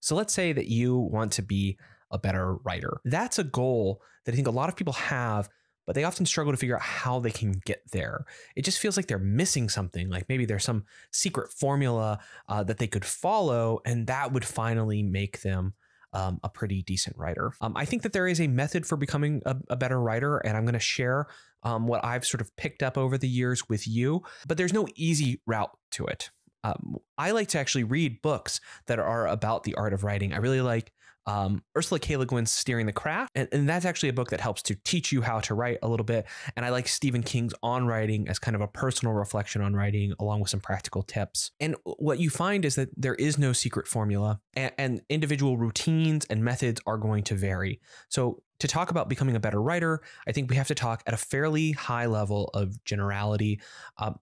So let's say that you want to be a better writer. That's a goal that I think a lot of people have, but they often struggle to figure out how they can get there. It just feels like they're missing something, like maybe there's some secret formula that they could follow, and that would finally make them a pretty decent writer. I think that there is a method for becoming a better writer, and I'm going to share what I've sort of picked up over the years with you, but there's no easy route to it. I like to actually read books that are about the art of writing. I really like Ursula K. Le Guin's Steering the Craft. And that's actually a book that helps to teach you how to write a little bit. And I like Stephen King's On Writing as kind of a personal reflection on writing, along with some practical tips. And what you find is that there is no secret formula, and individual routines and methods are going to vary. So to talk about becoming a better writer, I think we have to talk at a fairly high level of generality,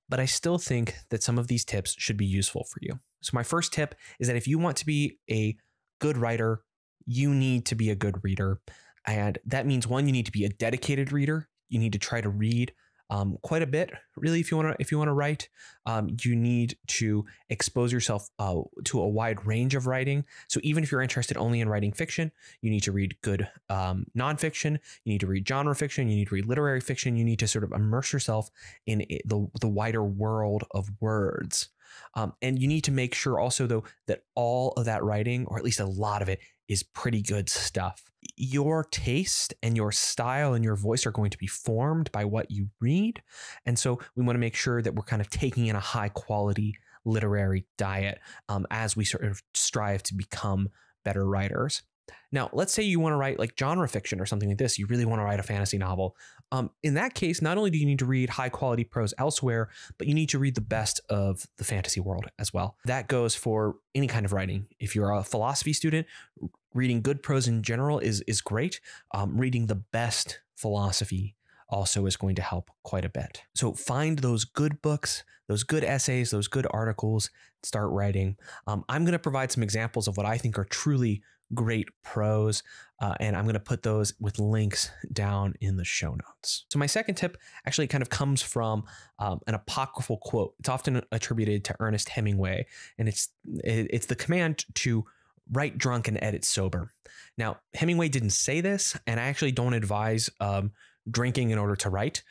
but I still think that some of these tips should be useful for you. So my first tip is that if you want to be a good writer, you need to be a good reader. And that means, one, you need to be a dedicated reader. You need to try to read quite a bit, really, if you want to write. You need to expose yourself to a wide range of writing. So even if you're interested only in writing fiction, you need to read good nonfiction. You need to read genre fiction. You need to read literary fiction. You need to sort of immerse yourself in the wider world of words. And you need to make sure also, though, that all of that writing, or at least a lot of it, is pretty good stuff. Your taste and your style and your voice are going to be formed by what you read. And so we want to make sure that we're kind of taking in a high quality literary diet as we sort of strive to become better writers. Now, let's say you want to write like genre fiction or something like this. You really want to write a fantasy novel. In that case, not only do you need to read high quality prose elsewhere, but you need to read the best of the fantasy world as well. That goes for any kind of writing. If you're a philosophy student, reading good prose in general is great. Reading the best philosophy also is going to help quite a bit. So find those good books, those good essays, those good articles, start writing. I'm going to provide some examples of what I think are truly great prose, and I'm going to put those with links down in the show notes. So my second tip actually kind of comes from an apocryphal quote. It's often attributed to Ernest Hemingway, and it's the command to write drunk and edit sober. Now, Hemingway didn't say this, and I actually don't advise drinking in order to write.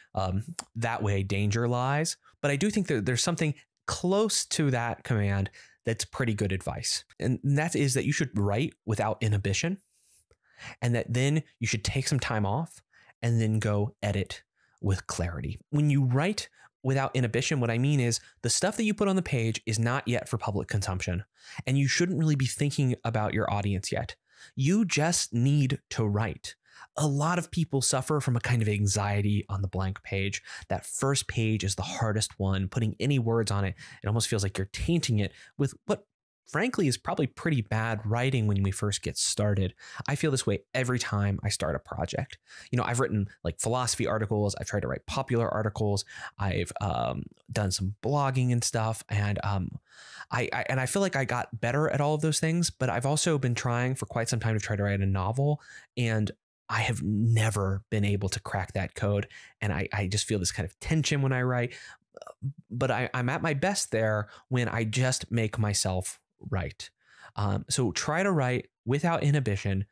That way danger lies. But I do think that there's something close to that command that's pretty good advice. And that is that you should write without inhibition, and that then you should take some time off and then go edit with clarity. When you write without inhibition, what I mean is the stuff that you put on the page is not yet for public consumption, and you shouldn't really be thinking about your audience yet. You just need to write. A lot of people suffer from a kind of anxiety on the blank page. That first page is the hardest one. Putting any words on it, it almost feels like you're tainting it with what frankly is probably pretty bad writing when we first get started. I feel this way every time I start a project. You know, I've written like philosophy articles. I've tried to write popular articles. I've done some blogging and stuff. And I feel like I got better at all of those things, but I've also been trying for quite some time to try to write a novel, and I have never been able to crack that code. And I just feel this kind of tension when I write, but I'm at my best there when I just make myself write. So try to write without inhibition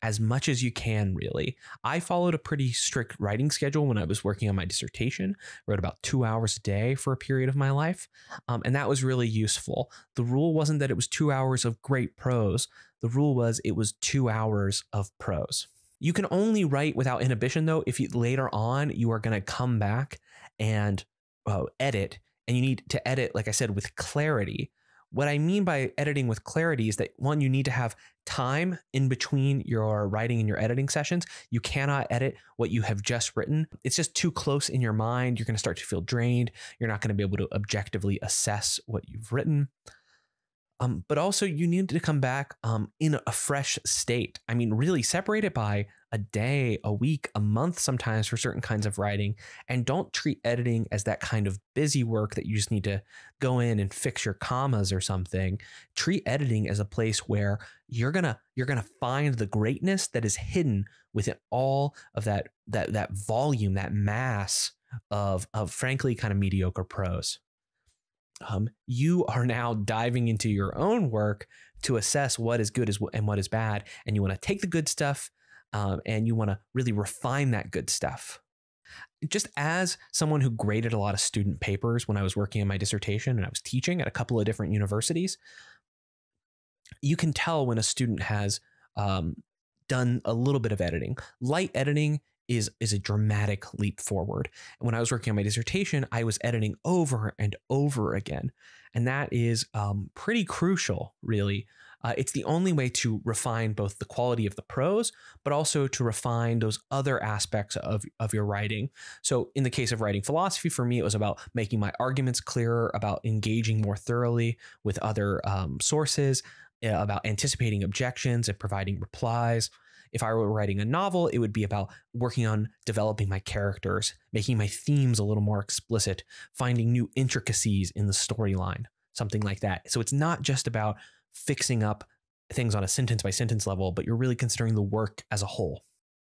as much as you can, really. I followed a pretty strict writing schedule when I was working on my dissertation. I wrote about 2 hours a day for a period of my life. And that was really useful. The rule wasn't that it was 2 hours of great prose. The rule was it was 2 hours of prose. You can only write without inhibition, though, if later on you are going to come back and edit, and you need to edit, like I said, with clarity. What I mean by editing with clarity is that, one, you need to have time in between your writing and your editing sessions. You cannot edit what you have just written. It's just too close in your mind. You're going to start to feel drained. You're not going to be able to objectively assess what you've written. But also you need to come back in a fresh state. I mean, really separate it by a day, a week, a month sometimes for certain kinds of writing, and don't treat editing as that kind of busy work that you just need to go in and fix your commas or something. Treat editing as a place where you're gonna find the greatness that is hidden within all of that volume, that mass of frankly kind of mediocre prose. You are now diving into your own work to assess what is good and what is bad. And you want to take the good stuff and you want to really refine that good stuff. Just as someone who graded a lot of student papers when I was working on my dissertation and I was teaching at a couple of different universities, you can tell when a student has done a little bit of editing. Light editing is a dramatic leap forward. And when I was working on my dissertation, I was editing over and over again. And that is pretty crucial, really. It's the only way to refine both the quality of the prose, but also to refine those other aspects of your writing. So in the case of writing philosophy, for me, it was about making my arguments clearer, about engaging more thoroughly with other sources, about anticipating objections and providing replies. If I were writing a novel, it would be about working on developing my characters, making my themes a little more explicit, finding new intricacies in the storyline, something like that. So it's not just about fixing up things on a sentence by sentence level, but you're really considering the work as a whole.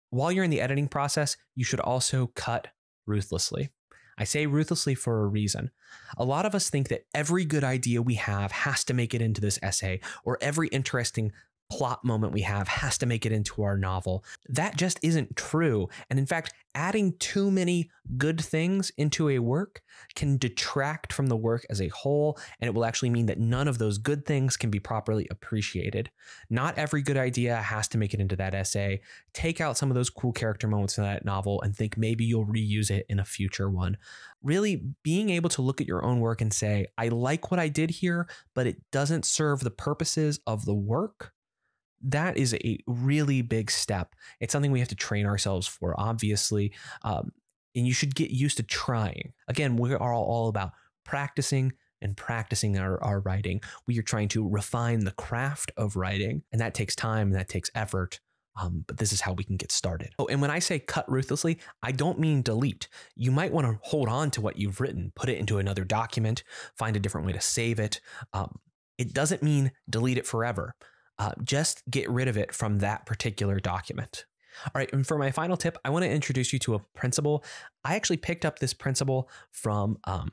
While you're in the editing process, you should also cut ruthlessly. I say ruthlessly for a reason. A lot of us think that every good idea we have has to make it into this essay, or every interesting plot moment we have has to make it into our novel. That just isn't true. And in fact, adding too many good things into a work can detract from the work as a whole, and it will actually mean that none of those good things can be properly appreciated. Not every good idea has to make it into that essay. Take out some of those cool character moments in that novel and think maybe you'll reuse it in a future one. Really being able to look at your own work and say, I like what I did here, but it doesn't serve the purposes of the work. That is a really big step. It's something we have to train ourselves for, obviously. And you should get used to trying. Again, we are all about practicing and practicing our writing. We are trying to refine the craft of writing, and that takes time and that takes effort. But this is how we can get started. Oh, and when I say cut ruthlessly, I don't mean delete. You might want to hold on to what you've written, put it into another document, find a different way to save it. It doesn't mean delete it forever. Just get rid of it from that particular document. All right, and for my final tip, I want to introduce you to a principle. I actually picked up this principle from a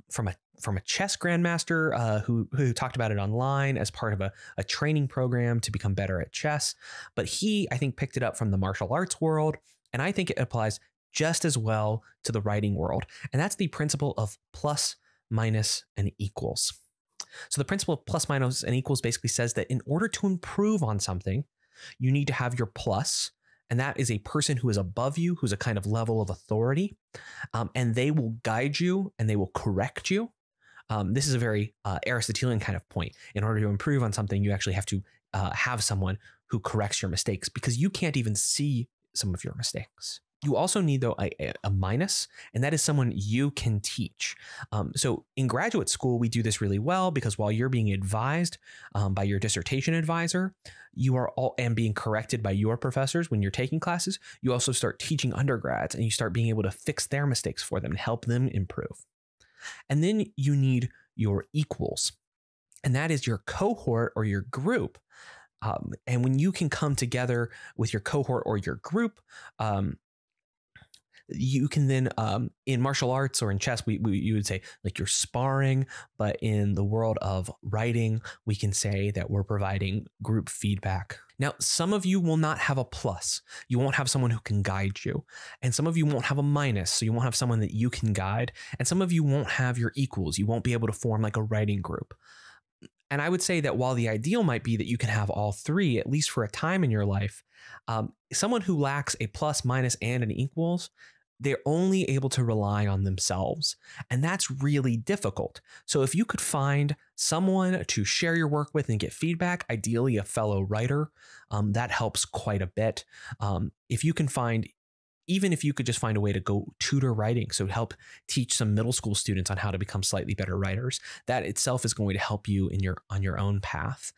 chess grandmaster who talked about it online as part of a training program to become better at chess. But he, I think, picked it up from the martial arts world, and I think it applies just as well to the writing world. And that's the principle of plus, minus, and equals. So the principle of plus, minus, and equals basically says that in order to improve on something, you need to have your plus, and that is a person who is above you, who's a kind of level of authority, and they will guide you and they will correct you. This is a very Aristotelian kind of point. In order to improve on something, you actually have to have someone who corrects your mistakes, because you can't even see some of your mistakes. You also need, though, a minus, and that is someone you can teach. So in graduate school, we do this really well, because while you're being advised by your dissertation advisor, you are all and being corrected by your professors when you're taking classes, you also start teaching undergrads and you start being able to fix their mistakes for them and help them improve. And then you need your equals, and that is your cohort or your group. And when you can come together with your cohort or your group, you can then, in martial arts or in chess, you would say like you're sparring, but in the world of writing, we can say that we're providing group feedback. Now, some of you will not have a plus. You won't have someone who can guide you. And some of you won't have a minus, so you won't have someone that you can guide. And some of you won't have your equals. You won't be able to form like a writing group. And I would say that while the ideal might be that you can have all three, at least for a time in your life, someone who lacks a plus, minus, and an equals, they're only able to rely on themselves. And that's really difficult. So if you could find someone to share your work with and get feedback, ideally a fellow writer, that helps quite a bit. If you can find, even if you could just find a way to go tutor writing, so help teach some middle school students on how to become slightly better writers, that itself is going to help you on your own path.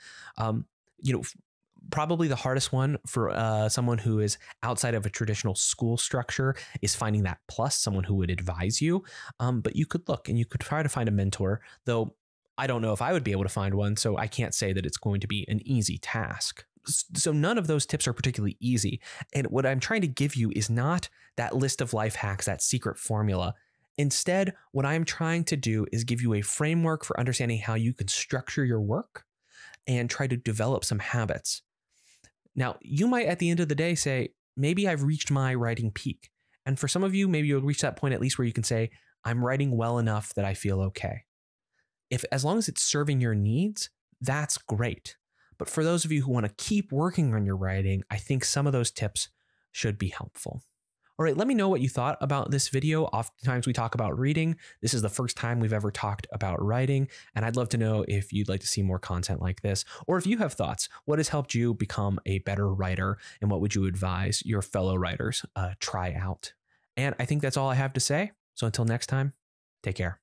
Probably the hardest one for someone who is outside of a traditional school structure is finding that plus, someone who would advise you. But you could look and you could try to find a mentor, though I don't know if I would be able to find one, so I can't say that it's going to be an easy task. So none of those tips are particularly easy. And what I'm trying to give you is not that list of life hacks, that secret formula. Instead, what I'm trying to do is give you a framework for understanding how you can structure your work and try to develop some habits. Now, you might at the end of the day say, maybe I've reached my writing peak. And for some of you, maybe you'll reach that point at least where you can say, I'm writing well enough that I feel okay. If as long as it's serving your needs, that's great. But for those of you who want to keep working on your writing, I think some of those tips should be helpful. All right, let me know what you thought about this video. Oftentimes we talk about reading. This is the first time we've ever talked about writing, and I'd love to know if you'd like to see more content like this, or if you have thoughts. What has helped you become a better writer, and what would you advise your fellow writers try out? And I think that's all I have to say. So until next time, take care.